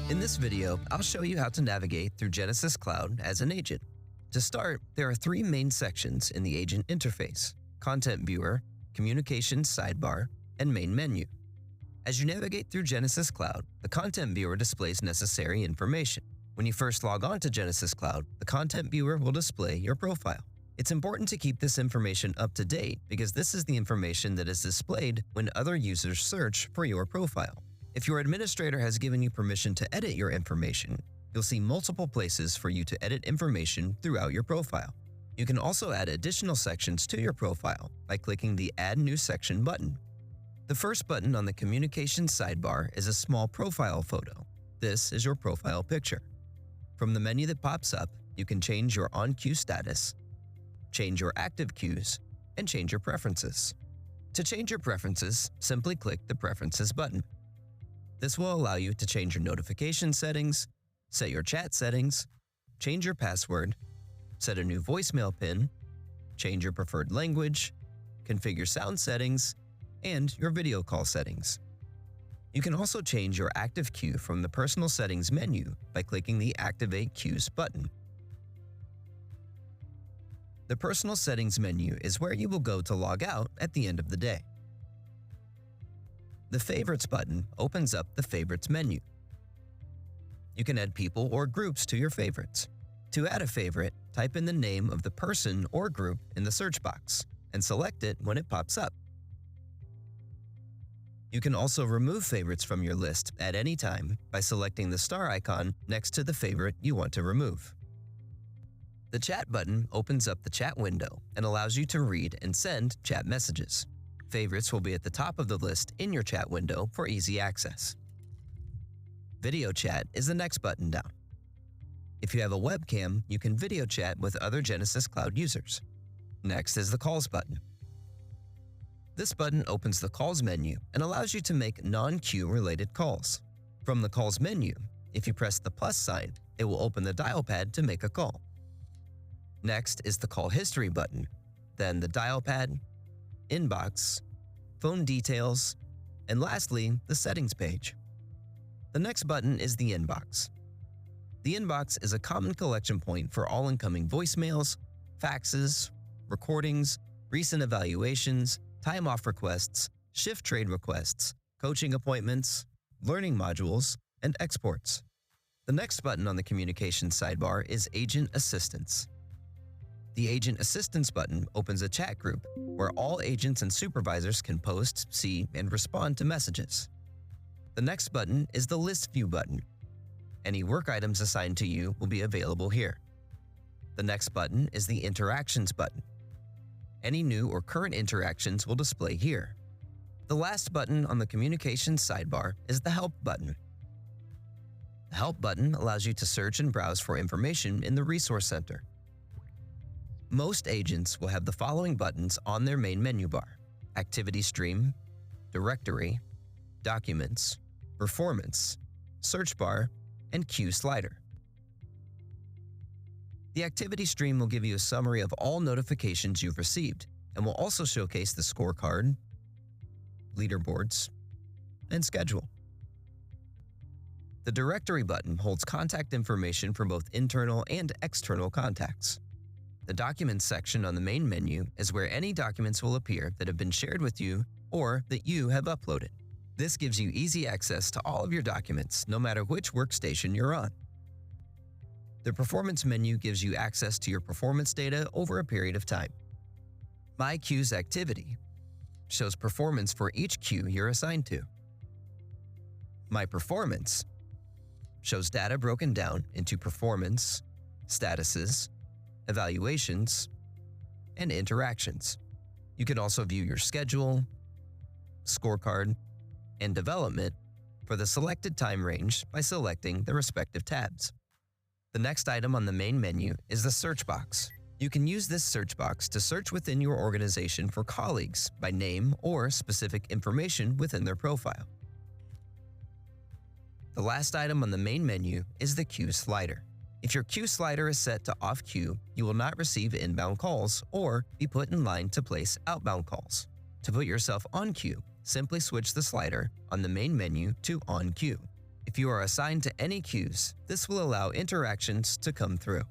In this video, I'll show you how to navigate through Genesys Cloud as an agent. To start, there are three main sections in the agent interface: Content Viewer, Communications Sidebar, and Main Menu. As you navigate through Genesys Cloud, the Content Viewer displays necessary information. When you first log on to Genesys Cloud, the Content Viewer will display your profile. It's important to keep this information up to date because this is the information that is displayed when other users search for your profile. If your administrator has given you permission to edit your information, you'll see multiple places for you to edit information throughout your profile. You can also add additional sections to your profile by clicking the Add New Section button. The first button on the Communications sidebar is a small profile photo. This is your profile picture. From the menu that pops up, you can change your on-queue status, change your active queues, and change your preferences. To change your preferences, simply click the Preferences button. This will allow you to change your notification settings, set your chat settings, change your password, set a new voicemail pin, change your preferred language, configure sound settings, and your video call settings. You can also change your active queue from the Personal Settings menu by clicking the Activate Queues button. The Personal Settings menu is where you will go to log out at the end of the day. The Favorites button opens up the Favorites menu. You can add people or groups to your favorites. To add a favorite, type in the name of the person or group in the search box and select it when it pops up. You can also remove favorites from your list at any time by selecting the star icon next to the favorite you want to remove. The Chat button opens up the chat window and allows you to read and send chat messages. Favorites will be at the top of the list in your chat window for easy access. Video chat is the next button down. If you have a webcam, you can video chat with other Genesys Cloud users. Next is the Calls button. This button opens the Calls menu and allows you to make non-queue related calls. From the Calls menu, if you press the plus sign, it will open the dial pad to make a call. Next is the Call History button, then the dial pad, inbox, phone details, and lastly, the settings page. The next button is the inbox. The inbox is a common collection point for all incoming voicemails, faxes, recordings, recent evaluations, time off requests, shift trade requests, coaching appointments, learning modules, and exports. The next button on the Communications sidebar is Agent Assistance. The Agent Assistance button opens a chat group where all agents and supervisors can post, see, and respond to messages. The next button is the List View button. Any work items assigned to you will be available here. The next button is the Interactions button. Any new or current interactions will display here. The last button on the Communications sidebar is the Help button. The Help button allows you to search and browse for information in the Resource Center. Most agents will have the following buttons on their main menu bar: Activity Stream, Directory, Documents, Performance, Search Bar, and Queue Slider. The Activity Stream will give you a summary of all notifications you've received and will also showcase the scorecard, leaderboards, and schedule. The Directory button holds contact information for both internal and external contacts. The Documents section on the main menu is where any documents will appear that have been shared with you or that you have uploaded. This gives you easy access to all of your documents, no matter which workstation you're on. The Performance menu gives you access to your performance data over a period of time. My Queues Activity shows performance for each queue you're assigned to. My Performance shows data broken down into performance, statuses, evaluations, and interactions. You can also view your schedule, scorecard, and development for the selected time range by selecting the respective tabs. The next item on the main menu is the Search box. You can use this search box to search within your organization for colleagues by name or specific information within their profile. The last item on the main menu is the Queue Slider. If your queue slider is set to off queue, you will not receive inbound calls or be put in line to place outbound calls. To put yourself on queue, simply switch the slider on the main menu to on queue. If If you are assigned to any queues, this will allow interactions to come through.